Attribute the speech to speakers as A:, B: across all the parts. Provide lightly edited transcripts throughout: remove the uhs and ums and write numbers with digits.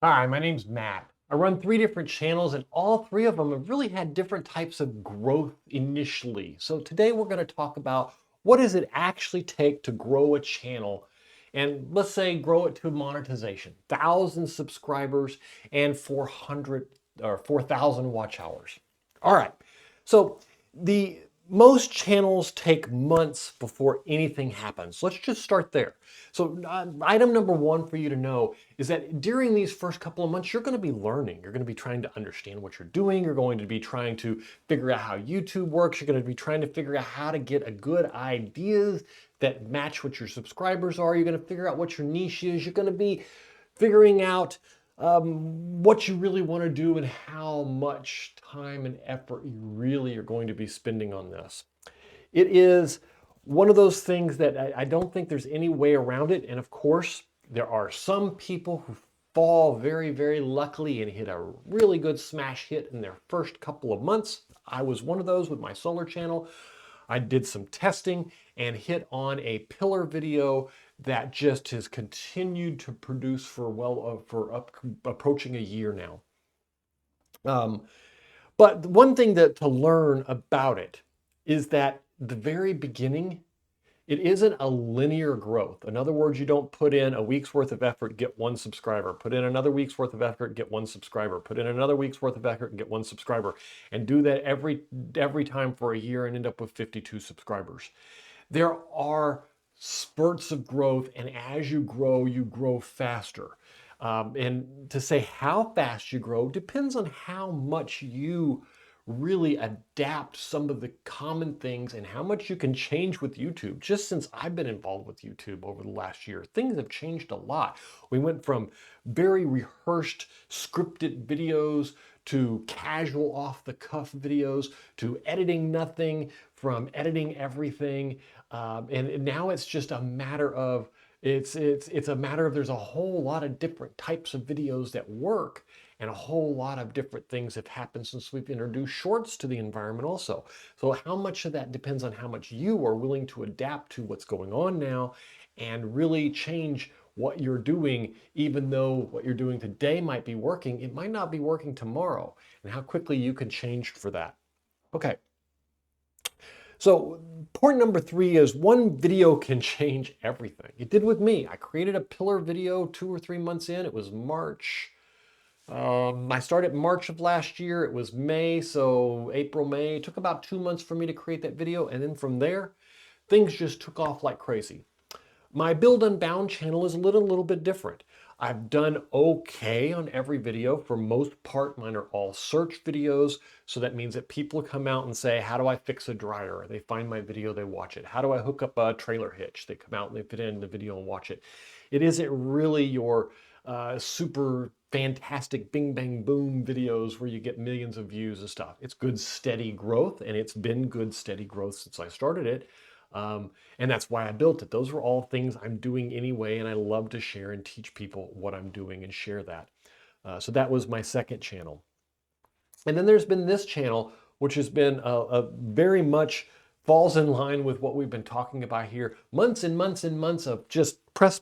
A: Hi, my name's Matt. I run 3 different channels and all 3 of them have really had different types of growth initially. So today we're going to talk about what does it actually take to grow a channel and let's say grow it to monetization, 1,000 subscribers and 400 or 4,000 watch hours. All right. So the most channels take months before anything happens. Let's just start there. So item number 1 for you to know is that during these first couple of months, you're going to be learning. You're going to be trying to understand what you're doing. You're going to be trying to figure out how YouTube works. You're going to be trying to figure out how to get a good ideas that match what your subscribers are. You're going to figure out what your niche is. You're going to be figuring out what you really want to do and how much time and effort you really are going to be spending on this. It is one of those things that I don't think there's any way around it. And of course, there are some people who fall very, very luckily and hit a really good smash hit in their first couple of months. I was one of those with my solar channel. I did some testing and hit on a pillar video that just has continued to produce for approaching a year now. But one thing to learn about it is that the very beginning, it isn't a linear growth. In other words, you don't put in a week's worth of effort, get 1 subscriber, put in another week's worth of effort, get 1 subscriber, put in another week's worth of effort and get 1 subscriber, and do that every time for a year and end up with 52 subscribers. There are spurts of growth, and as you grow faster. And to say how fast you grow depends on how much you really adapt some of the common things and how much you can change with YouTube. Just since I've been involved with YouTube over the last year, things have changed a lot. We went from very rehearsed, scripted videos to casual off-the-cuff videos to editing nothing, from editing everything. And now it's just a matter of it's a matter of there's a whole lot of different types of videos that work, and a whole lot of different things have happened since we've introduced shorts to the environment also. So how much of that depends on how much you are willing to adapt to what's going on now and really change what you're doing. Even though what you're doing today might be working, it might not be working tomorrow, and how quickly you can change for that. Okay. So point number 3 is 1 video can change everything. It did with me. I created a pillar video 2 or 3 months in. It was March. I started March of last year. It was May, so April, May. It took about 2 months for me to create that video. And then from there, things just took off like crazy. My Build Unbound channel is a little bit different. I've done okay on every video. For most part, mine are all search videos. So that means that people come out and say, how do I fix a dryer? They find my video, they watch it. How do I hook up a trailer hitch? They come out and they fit in the video and watch it. It isn't really your super fantastic bing bang boom videos where you get millions of views and stuff. It's good steady growth, and it's been good steady growth since I started it. And that's why I built it. Those were all things I'm doing anyway, and I love to share and teach people what I'm doing and share that. So that was my second channel. And then there's been this channel, which has been a very much falls in line with what we've been talking about here. Months and months and months of just press,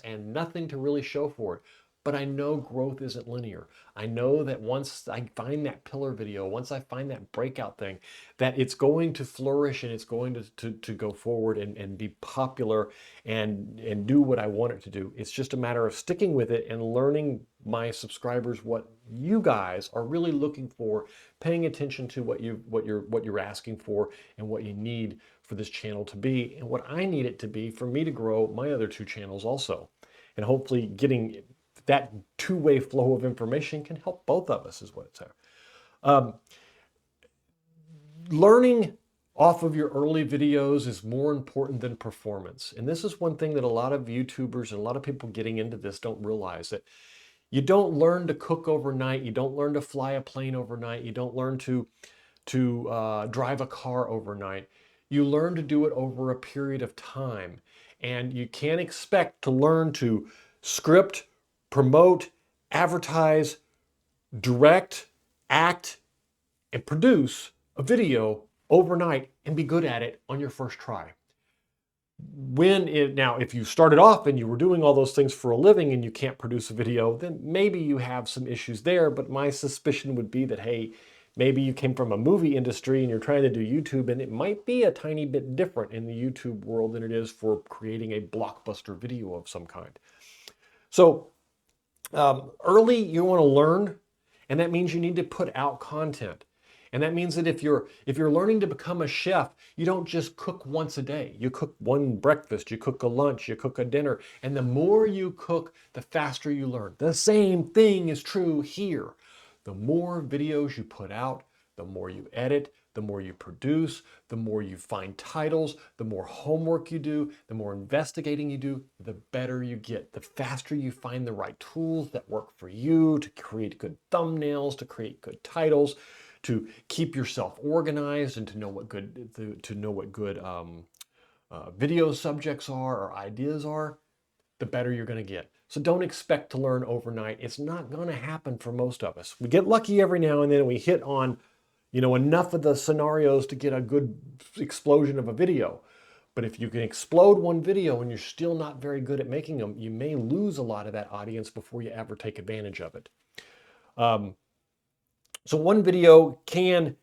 A: and nothing to really show for it. But I know growth isn't linear. I know that once I find that pillar video, once I find that breakout thing, that it's going to flourish and it's going to go forward and be popular and do what I want it to do. It's just a matter of sticking with it and learning my subscribers what you guys are really looking for, paying attention to what you're asking for and what you need for this channel to be and what I need it to be for me to grow my other 2 channels also. And hopefully getting that 2-way flow of information can help both of us is what it's there. Learning off of your early videos is more important than performance. And this is one thing that a lot of YouTubers and a lot of people getting into this don't realize, that you don't learn to cook overnight. You don't learn to fly a plane overnight. You don't learn to drive a car overnight. You learn to do it over a period of time. And you can't expect to learn to script, promote, advertise, direct, act, and produce a video overnight and be good at it on your first try. Now, if you started off and you were doing all those things for a living and you can't produce a video, then maybe you have some issues there. But my suspicion would be that, hey, maybe you came from a movie industry and you're trying to do YouTube, and it might be a tiny bit different in the YouTube world than it is for creating a blockbuster video of some kind. So early, you want to learn, and that means you need to put out content. And that means that if you're learning to become a chef, you don't just cook once a day. You cook one breakfast, you cook a lunch, you cook a dinner, and the more you cook, the faster you learn. The same thing is true here. The more videos you put out, the more you edit, the more you produce, the more you find titles, the more homework you do, the more investigating you do, the better you get. The faster you find the right tools that work for you to create good thumbnails, to create good titles, to keep yourself organized, and to know what good video subjects are or ideas are, the better you're going to get. So don't expect to learn overnight. It's not going to happen for most of us. We get lucky every now and then, and we hit on, enough of the scenarios to get a good explosion of a video. But if you can explode one video and you're still not very good at making them, you may lose a lot of that audience before you ever take advantage of it. So one video can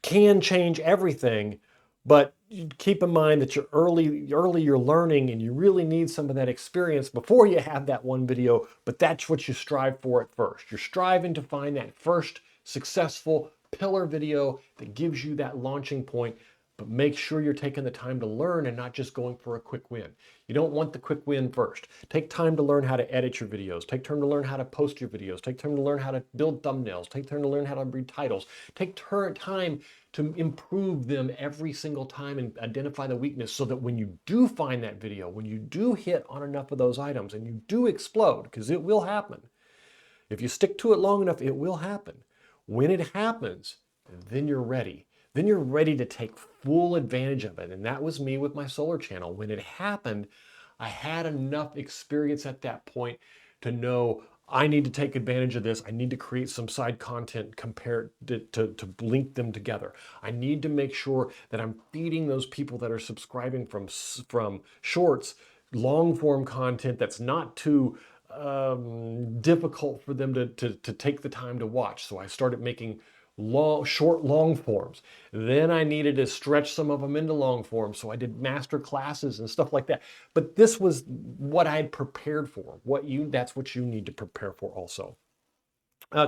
A: change everything, but keep in mind that you're learning, and you really need some of that experience before you have that one video, but that's what you strive for at first. You're striving to find that first successful pillar video that gives you that launching point, but make sure you're taking the time to learn and not just going for a quick win. You don't want the quick win first. Take time to learn how to edit your videos. Take time to learn how to post your videos. Take time to learn how to build thumbnails. Take time to learn how to read titles. Take time to improve them every single time and identify the weakness, so that when you do find that video, when you do hit on enough of those items and you do explode, because it will happen. If you stick to it long enough, it will happen. When it happens, then you're ready. Then you're ready to take full advantage of it. And that was me with my solar channel. When it happened, I had enough experience at that point to know I need to take advantage of this. I need to create some side content compared to link them together. I need to make sure that I'm feeding those people that are subscribing from shorts, long form content that's not too difficult for them to take the time to watch. So I started making short long forms. Then I needed to stretch some of them into long forms, so I did master classes and stuff like that. But this was what I had prepared for. That's what you need to prepare for also.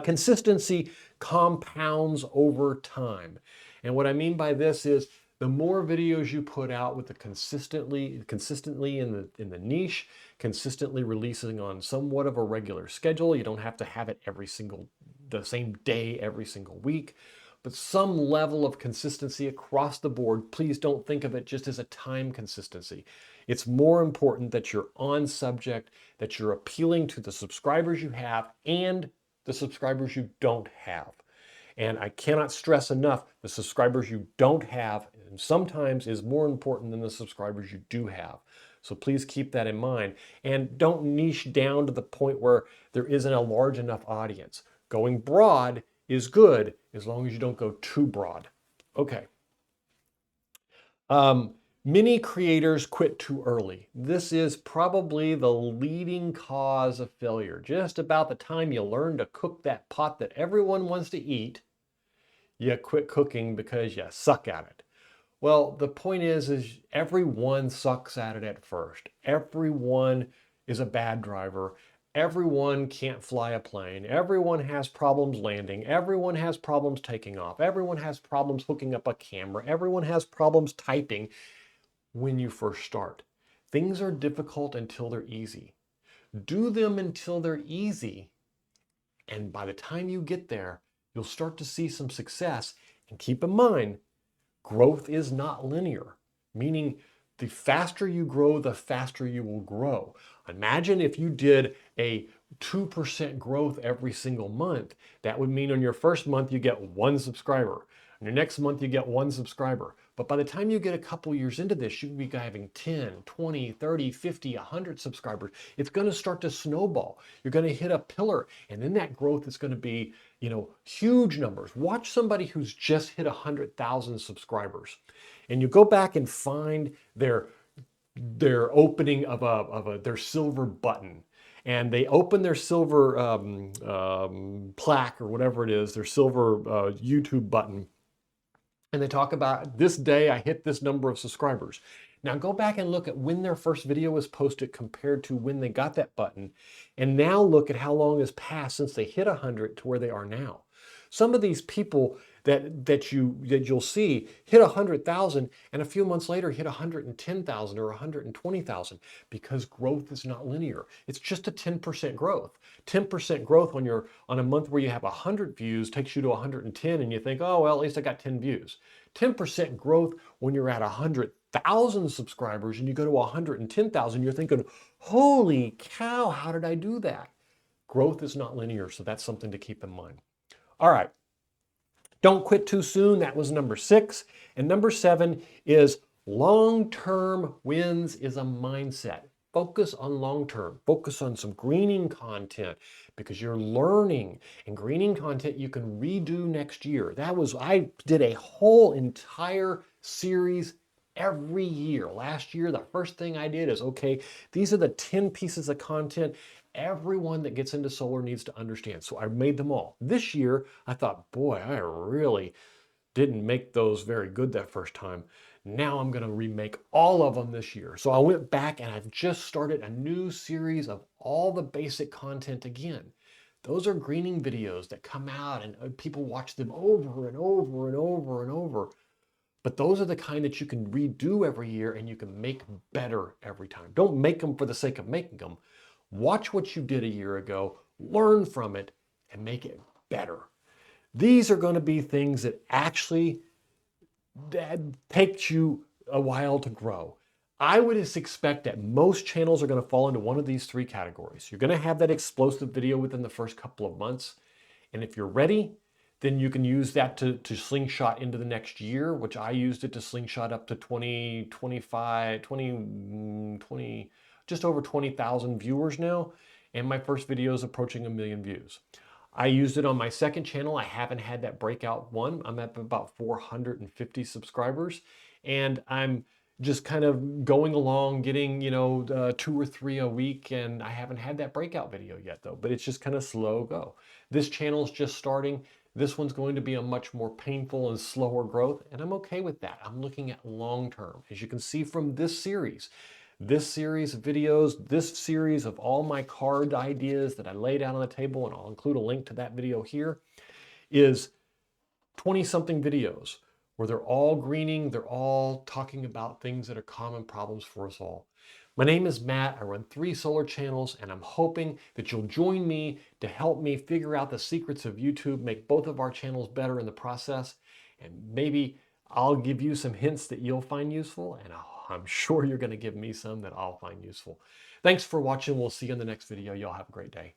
A: Consistency compounds over time. And what I mean by this is, the more videos you put out with the consistently in the niche, consistently releasing on somewhat of a regular schedule. You don't have to have it the same day every single week, but some level of consistency across the board. Please don't think of it just as a time consistency. It's more important that you're on subject, that you're appealing to the subscribers you have and the subscribers you don't have. And I cannot stress enough, the subscribers you don't have sometimes is more important than the subscribers you do have. So please keep that in mind. And don't niche down to the point where there isn't a large enough audience. Going broad is good as long as you don't go too broad. Okay. Many creators quit too early. This is probably the leading cause of failure. Just about the time you learn to cook that pot that everyone wants to eat, you quit cooking because you suck at it. Well, the point is everyone sucks at it at first. Everyone is a bad driver. Everyone can't fly a plane. Everyone has problems landing. Everyone has problems taking off. Everyone has problems hooking up a camera. Everyone has problems typing when you first start. Things are difficult until they're easy. Do them until they're easy, and by the time you get there, you'll start to see some success. And keep in mind, growth is not linear, meaning the faster you grow, the faster you will grow. Imagine if you did a 2% growth every single month. That would mean on your first month, you get 1 subscriber. On your next month, you get 1 subscriber. But by the time you get a couple years into this, you can be having 10, 20, 30, 50, 100 subscribers. It's going to start to snowball. You're going to hit a pillar, and then that growth is going to be, huge numbers. Watch somebody who's just hit 100,000 subscribers, and you go back and find their opening of their silver button, and they open their silver plaque or whatever it is, their silver YouTube button, and they talk about this day I hit this number of subscribers. Now go back and look at when their first video was posted compared to when they got that button, and now look at how long has passed since they hit 100 to where they are now. Some of these people that you'll see hit 100,000 and a few months later hit 110,000 or 120,000, because growth is not linear. It's just a 10% growth. 10% growth on a month where you have 100 views takes you to 110, and you think, oh well, at least I got 10 views. 10% growth when you're at 100,000 subscribers and you go to 110,000, you're thinking, holy cow, how did I do that? Growth is not linear, so that's something to keep in mind. All right. Don't quit too soon. That was number 6. And number 7 is long-term wins is a mindset. Focus on long-term. Focus on some greening content, because you're learning, and greening content you can redo next year. I did a whole entire series every year. Last year, the first thing I did is, okay, these are the 10 pieces of content everyone that gets into solar needs to understand. So I made them all. This year, I thought, boy, I really didn't make those very good that first time. Now I'm going to remake all of them this year. So I went back and I've just started a new series of all the basic content again. Those are greening videos that come out and people watch them over and over and over and over. But those are the kind that you can redo every year and you can make better every time. Don't make them for the sake of making them. Watch what you did a year ago, learn from it, and make it better. These are going to be things that actually takes you a while to grow. I would expect that most channels are going to fall into one of these 3 categories. You're going to have that explosive video within the first couple of months. And if you're ready, then you can use that to slingshot into the next year, which I used it to slingshot up to 20, just over 20,000 viewers now, and my first video is approaching 1 million views. I used it on my second channel. I haven't had that breakout one. I'm at about 450 subscribers, and I'm just kind of going along, getting 2 or 3 a week, and I haven't had that breakout video yet though, but it's just kind of slow go. This channel is just starting. This one's going to be a much more painful and slower growth, and I'm okay with that. I'm looking at long term. As you can see from this series of videos, this series of all my card ideas that I laid out on the table, and I'll include a link to that video here, is 20-something videos where they're all greening, they're all talking about things that are common problems for us all. My name is Matt. I run 3 solar channels, and I'm hoping that you'll join me to help me figure out the secrets of YouTube, make both of our channels better in the process, and maybe I'll give you some hints that you'll find useful, and I'm sure you're going to give me some that I'll find useful. Thanks for watching. We'll see you in the next video. Y'all have a great day.